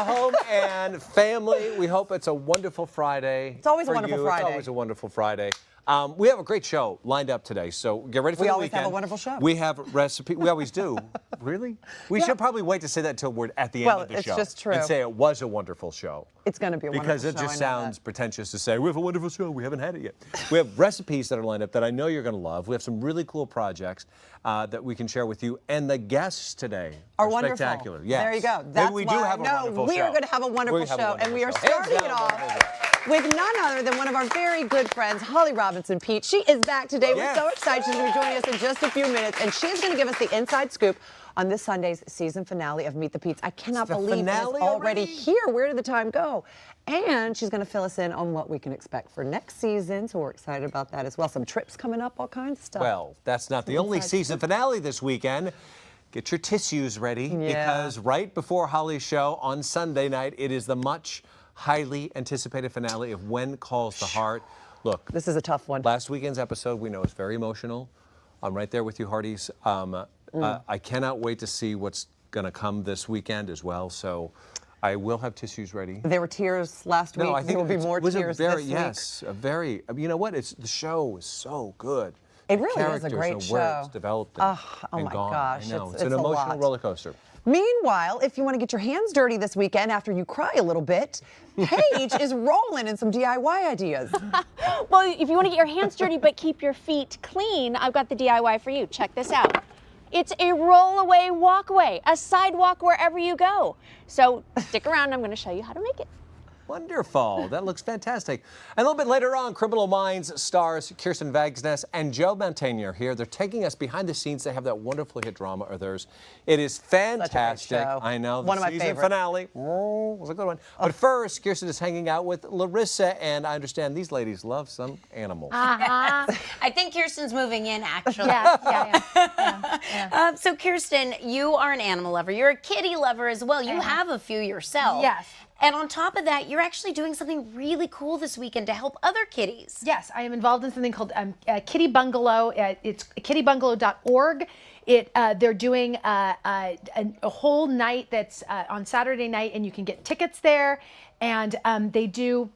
home and family, we hope it's a wonderful Friday. It's always a wonderful Friday. It's always a wonderful Friday. We have a great show lined up today, so get ready for the weekend. We always have a wonderful show. We have recipe. We always do. Really? We should probably wait to say that until we're at the end of the show. Well, it's just true. And say it was a wonderful show. It's going to be a wonderful show. Because it just sounds pretentious to say, we have a wonderful show, we haven't had it yet. We have recipes that are lined up that I know you're going to love. We have some really cool projects that we can share with you. And the guests today are wonderful. Spectacular. Yes. There you go. That's we do have a wonderful show. We are going to have a wonderful show. And we are starting it off with none other than one of our very good friends, Holly Robinson Peete. She is back today. We're so excited. She's going to be joining us in just a few minutes. And she is going to give us the inside scoop on this Sunday's season finale of Meet the Peetes. I cannot believe it's already here. Where did the time go? And she's going to fill us in on what we can expect for next season. So we're excited about that as well. Some trips coming up, all kinds of stuff. Well, that's not the only season finale this weekend. Get your tissues ready because right before Holly's show on Sunday night, it is the much highly anticipated finale of When Calls the Heart. Look, this is a tough one. Last weekend's episode, we know, is very emotional. I'm right there with you, Hearties. I cannot wait to see what's going to come this weekend as well. So I will have tissues ready. There were tears last week. I think there will be more tears this week. Yes, a very. You know what? The show is so good. It really is a great show. Where it's developed and, oh my gosh, I know. It's an emotional roller coaster. Meanwhile, if you want to get your hands dirty this weekend after you cry a little bit, Paige is rolling in some DIY ideas. Well, if you want to get your hands dirty but keep your feet clean, I've got the DIY for you. Check this out. It's a roll-away walkway, a sidewalk wherever you go. So stick around, I'm going to show you how to make it. Wonderful. That looks fantastic. And a little bit later on, Criminal Minds stars Kirsten Vagsness and Joe Mantegna are here. They're taking us behind the scenes. They have that wonderful hit drama of theirs. It is fantastic. I know. One of my season finale. Oh, was a good one. But first, Kirsten is hanging out with Larissa, and I understand these ladies love some animals. I think Kirsten's moving in, actually. Yeah. So, Kirsten, you are an animal lover. You're a kitty lover as well. You have a few yourself. Yes. And on top of that, you're actually doing something really cool this weekend to help other kitties. Yes, I am involved in something called Kitty Bungalow. It's kittybungalow.org. They're doing a whole night that's on Saturday night, and you can get tickets there. And they deal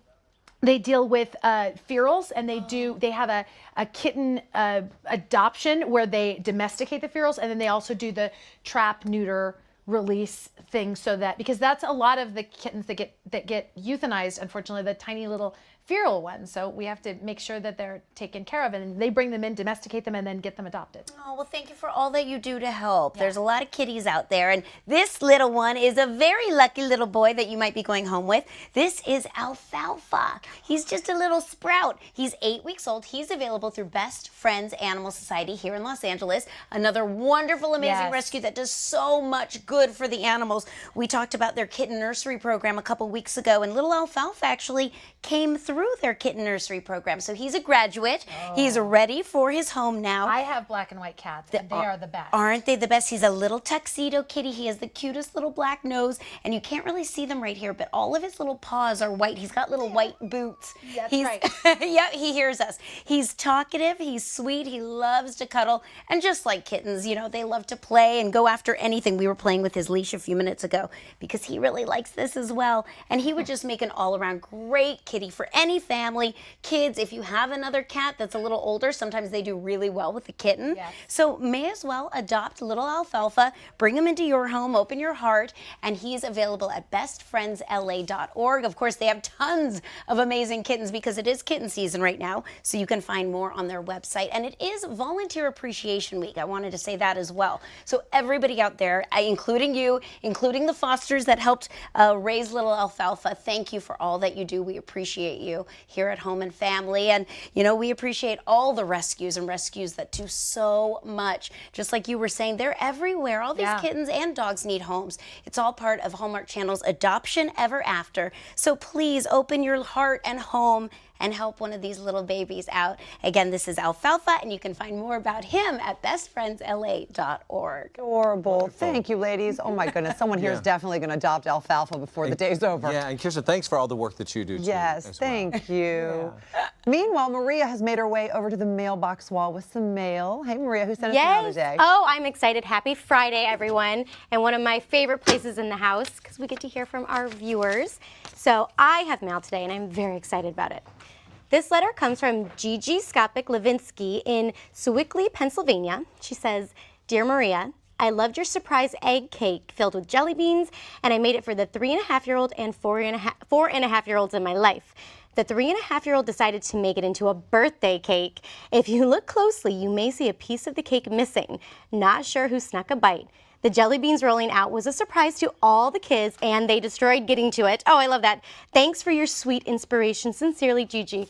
with ferals, and they have a kitten adoption where they domesticate the ferals, and then they also do the trap, neuter, release thing, so that, because that's a lot of the kittens that get euthanized, unfortunately, the tiny little feral ones. So we have to make sure that they're taken care of, and they bring them in, domesticate them, and then get them adopted. Oh, well, thank you for all that you do to help. There's a lot of kitties out there, and this little one is a very lucky little boy that you might be going home with. This is Alfalfa. He's just a little sprout. He's 8 weeks old. He's available through Best Friends Animal Society here in Los Angeles. Another wonderful, amazing rescue that does so much good for the animals. We talked about their kitten nursery program a couple weeks ago, and little Alfalfa actually came through their kitten nursery program. So he's a graduate. He's ready for his home now. I have black and white cats, and they are the best. Aren't they the best? He's a little tuxedo kitty. He has the cutest little black nose, and you can't really see them right here, but all of his little paws are white. He's got little white boots. That's right. Yeah, he hears us. He's talkative. He's sweet. He loves to cuddle. And just like kittens, you know, they love to play and go after anything. We were playing with his leash a few minutes ago because he really likes this as well. And he would just make an all-around great kitty for any family. Kids, if you have another cat that's a little older, sometimes they do really well with the kitten. Yes. So may as well adopt little Alfalfa, bring him into your home, open your heart, and he's available at bestfriendsla.org. Of course, they have tons of amazing kittens because it is kitten season right now, so you can find more on their website. And it is Volunteer Appreciation Week. I wanted to say that as well. So everybody out there, including you, including the fosters that helped raise little Alfalfa, thank you for all that you do. We appreciate you here at Home and Family. And, you know, we appreciate all the rescues that do so much. Just like you were saying, they're everywhere. All these kittens and dogs need homes. It's all part of Hallmark Channel's Adoption Ever After. So please open your heart and home and help one of these little babies out. Again, this is Alfalfa, and you can find more about him at bestfriendsla.org. Adorable. Thank you, ladies. varieties. Oh my goodness, someone here is definitely going to adopt alfalfa before the day's over. Yeah, and Kirsten, thanks for all the work that you do too. Yes, thank you. Meanwhile, Maria has made her way over to the mailbox wall with some mail. Hey Maria, who sent us mail today? Oh, I'm excited. Happy Friday, everyone. And one of my favorite places in the house, because we get to hear from our viewers. So I have mail today, and I'm very excited about it. This letter comes from Gigi Skopik-Levinsky in Sewickley, Pennsylvania. She says, Dear Maria, I loved your surprise egg cake filled with jelly beans, and I made it for the 3.5-year-old and 4.5-year-olds in my life. The 3.5-year-old decided to make it into a birthday cake. If you look closely, you may see a piece of the cake missing. Not sure who snuck a bite. The jelly beans rolling out was a surprise to all the kids, and they destroyed getting to it. Oh, I love that. Thanks for your sweet inspiration. Sincerely, Gigi.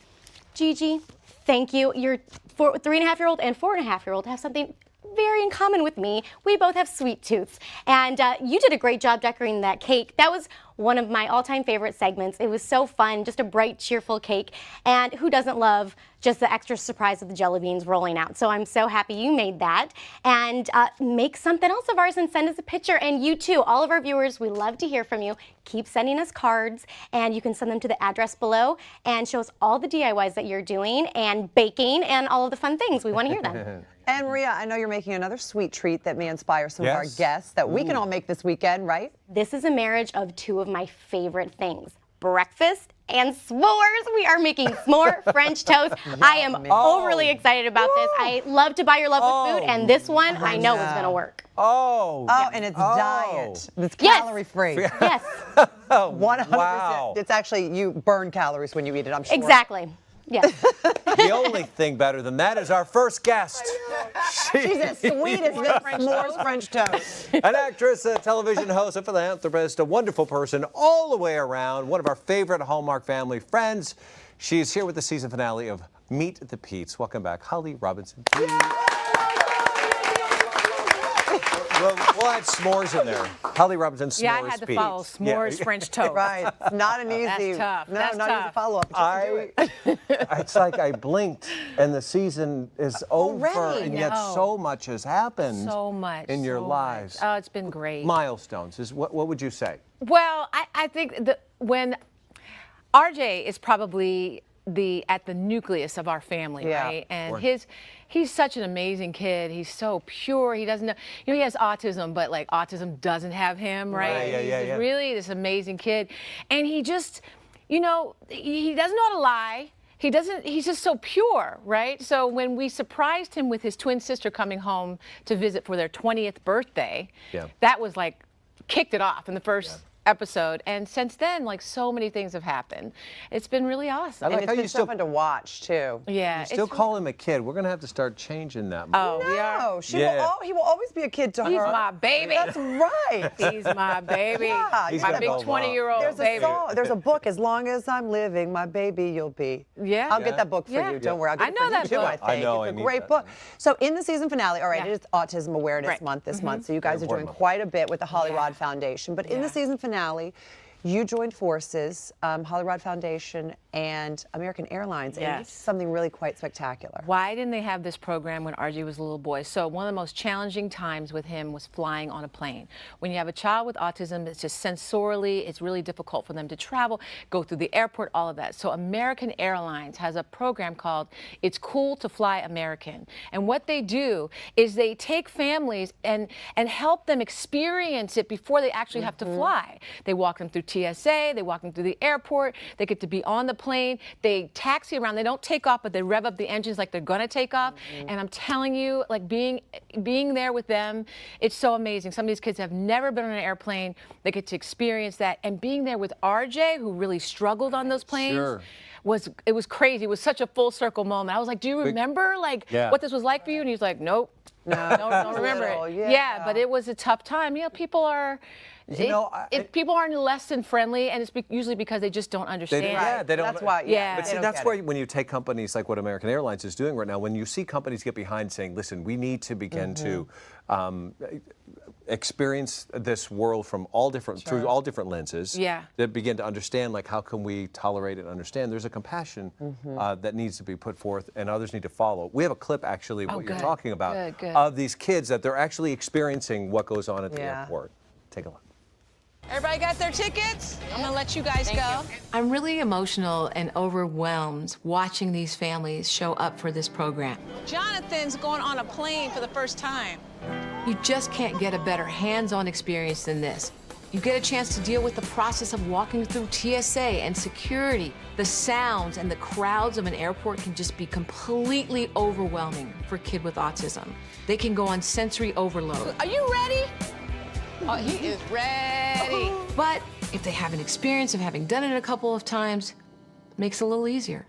Gigi, thank you. Your 3.5-year-old and 4.5-year-old have something very in common with me. We both have sweet tooths. And you did a great job decorating that cake. That was one of my all-time favorite segments. It was so fun, just a bright, cheerful cake. And who doesn't love just the extra surprise of the jelly beans rolling out? So I'm so happy you made that. And make something else of ours and send us a picture. And you too, all of our viewers, we love to hear from you. Keep sending us cards, and you can send them to the address below and show us all the DIYs that you're doing and baking and all of the fun things. We want to hear them. And Maria, I know you're making another sweet treat that may inspire some of our guests that we can all make this weekend, right? This is a marriage of two of my favorite things, breakfast and s'mores. We are making s'more French toast. I am overly excited about this. I love to buy your love with food, and this one I know is going to work. And it's diet. It's calorie free. Yes. 100%. Wow. It's actually, you burn calories when you eat it, I'm sure. Exactly. Yes. The only thing better than that is our first guest. She's as sweet as this s'mores French toast. An actress, a television host, a philanthropist, a wonderful person all the way around, one of our favorite Hallmark family friends. She's here with the season finale of Meet the Peetes. Welcome back, Holly Robinson Peete. We'll add s'mores in there. Holly Robinson, s'mores. Yeah, I had to follow s'mores French toast. Right. Not an easy. That's tough. No, That's not tough. easy follow-up. It's like I blinked and the season is over, Already? and yet so much has happened So much. in your so lives. much. Oh, it's been great. Milestones. What would you say? Well, I think when RJ is probably at the nucleus of our family, right? And he's such an amazing kid. He's so pure. He doesn't know, he has autism, but like autism doesn't have him, right? He's really this amazing kid. And he just, he doesn't know how to lie. He's just so pure, right? So when we surprised him with his twin sister coming home to visit for their 20th birthday, that was like, kicked it off in the first episode, and since then, like, so many things have happened. It's been really awesome. And it's been so fun to watch too. Yeah, You still call him a kid. We're gonna have to start changing that. Oh, No, we are. he will always be a kid to her. He's my baby. That's right. He's my baby. Yeah, He's my gonna big go 20-year-old There's baby. a song, there's a book, As Long As I'm Living, My Baby You'll Be. Yeah. I'll get that book for you. Don't worry. I'll get I it know for that you too, book. I think. I know, It's I a need great that. book. So in the season finale, all right, Yeah. it is Autism Awareness Month this month, so you guys are doing quite a bit with the Holly Rod Foundation. But in the season finale, you joined forces, Holly Rod Foundation and American Airlines, and you did something really quite spectacular. Why didn't they have this program when RJ was a little boy? So one of the most challenging times with him was flying on a plane. When you have a child with autism, it's just sensorily, it's really difficult for them to travel, go through the airport, all of that. So American Airlines has a program called It's Cool to Fly American. And what they do is they take families and help them experience it before they actually have to fly. They walk them through TSA, they walk them through the airport, they get to be on the plane, they taxi around, they don't take off, but they rev up the engines like they're gonna take off. And I'm telling you, like being there with them, it's so amazing. Some of these kids have never been on an airplane, they get to experience that. And being there with RJ, who really struggled on those planes, it was crazy. It was such a full circle moment. I was like, do you remember what this was like for you? And he's like, nope. No, don't remember it. Yeah, but it was a tough time. People are, people aren't less than friendly, and it's usually because they just don't understand. They don't. That's why. But see, that's why when you take companies like what American Airlines is doing right now, when you see companies get behind saying, listen, we need to begin to experience this world from all different through all different lenses. That begin to understand, like, how can we tolerate it and understand? There's a compassion that needs to be put forth, and others need to follow. We have a clip, actually, what you're talking about, of these kids that they're actually experiencing what goes on at the airport. Take a look. Everybody got their tickets? I'm gonna let you guys go. I'm really emotional and overwhelmed watching these families show up for this program. Jonathan's going on a plane for the first time. You just can't get a better hands-on experience than this. You get a chance to deal with the process of walking through TSA and security. The sounds and the crowds of an airport can just be completely overwhelming for a kid with autism. They can go on sensory overload. Are you ready? Oh, he is ready. But if they have an experience of having done it a couple of times, it makes it a little easier.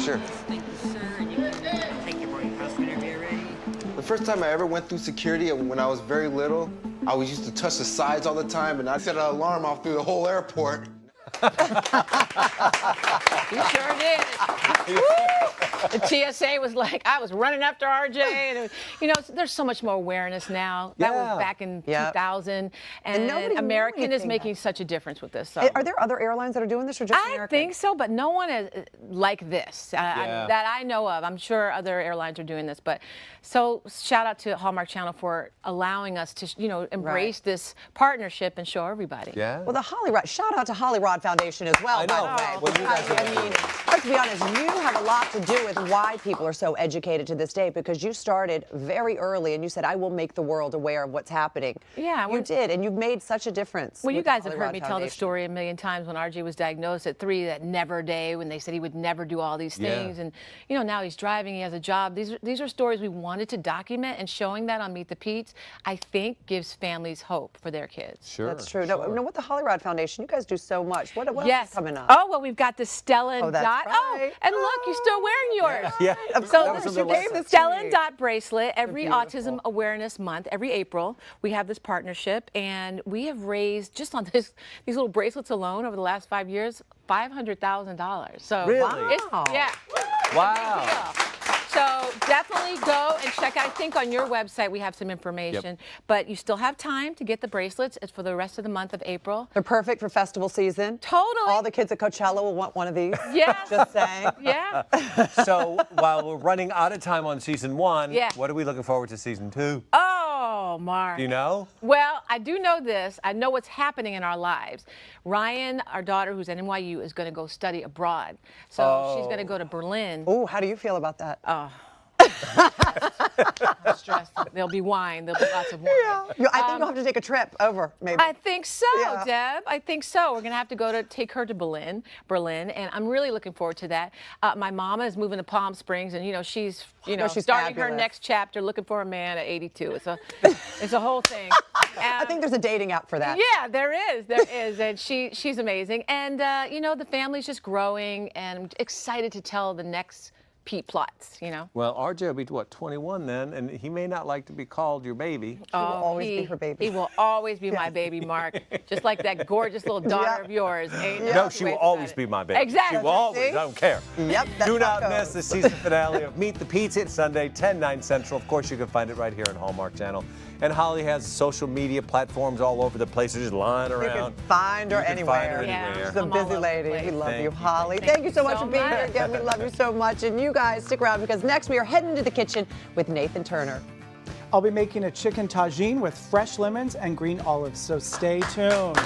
Sure. Thank you, sir. And you can take your boarding pass whenever you're ready. The first time I ever went through security, when I was very little, I was used to touch the sides all the time, and I set an alarm off through the whole airport. You sure did. The TSA was like, I was running after RJ. And it was, you know, there's so much more awareness now. That was back in 2000. And American is making such a difference with this. So. Are there other airlines that are doing this or just American? I think so, but no one is like this that I know of. I'm sure other airlines are doing this. But so shout out to Hallmark Channel for allowing us to, you know, embrace this partnership and show everybody. Yeah. Well, the Holly Rod, shout out to Holly Rod Foundation as well, I know. by the way. Well, you guys are I mean, let's be honest, you have a lot to do with why people are so educated to this day, because you started very early and you said, I will make the world aware of what's happening. Yeah. You did, and you've made such a difference. Well, you with the guys have Holly heard Rod me tell the Foundation. story a million times when RJ was diagnosed at 3, that never day when they said he would never do all these things. And, you know, now he's driving, he has a job. These are stories we wanted to document, and showing that on Meet the Peetes, I think, gives families hope for their kids. Sure. That's true. Sure. No, with the Holly Rod Foundation, you guys do so much. What else is coming up? Oh, well, we've got the Stellan Oh, that's dot. right. Oh, and look, you're still wearing yours. Yeah. So That was on the this website. Stellan dot bracelet, every Autism Awareness Month, every April, we have this partnership, and we have raised, just on these little bracelets alone over the last 5 years, $500,000. So Really? it's, yeah. Wow. So definitely go and check out. I think on your website we have some information, but you still have time to get the bracelets. It's for the rest of the month of April. They're perfect for festival season. Totally. All the kids at Coachella will want one of these. Yeah. Just saying. Yeah. So while we're running out of time on season 1, Yeah. what are we looking forward to season 2? Oh, Mark. Do you know? Well, I do know this. I know what's happening in our lives. Ryan, our daughter, who's at NYU, is going to go study abroad. So she's going to go to Berlin. Oh, how do you feel about that? I'm stressed. There'll be wine. There'll be lots of wine. I think you'll have to take a trip over, maybe. I think so, Yeah. Deb. I think so. We're going to have to go to take her to Berlin, and I'm really looking forward to that. My mama is moving to Palm Springs, and, you know, she's she's starting her fabulous. next chapter, looking for a man at 82. It's a whole thing. I think there's a dating app for that. Yeah, there is, and she's amazing. And you know, the family's just growing, and I'm excited to tell the next Peete plots. You know. Well, RJ will be, what, 21 then, and he may not like to be called your baby. He will always be her baby. He will always be my baby, Mark. Just like that gorgeous little daughter of yours. Ain't No, she will always be my baby. Exactly. She will always. I don't care. Yep, that's Do how not it miss goes. the season finale of Meet the Peetes. It's Sunday, 10, 9 Central. Of course, you can find it right here on Hallmark Channel. And Holly has social media platforms all over the place. They're just lying You around. can find her You can anywhere. find her Yeah. anywhere. She's a I'm all busy over lady. the place. We love Thank you, you. Holly. Thank you so much so for being here much. again. We love you so much. And you guys, stick around, because next we are heading to the kitchen with Nathan Turner. I'll be making a chicken tagine with fresh lemons and green olives, so stay tuned.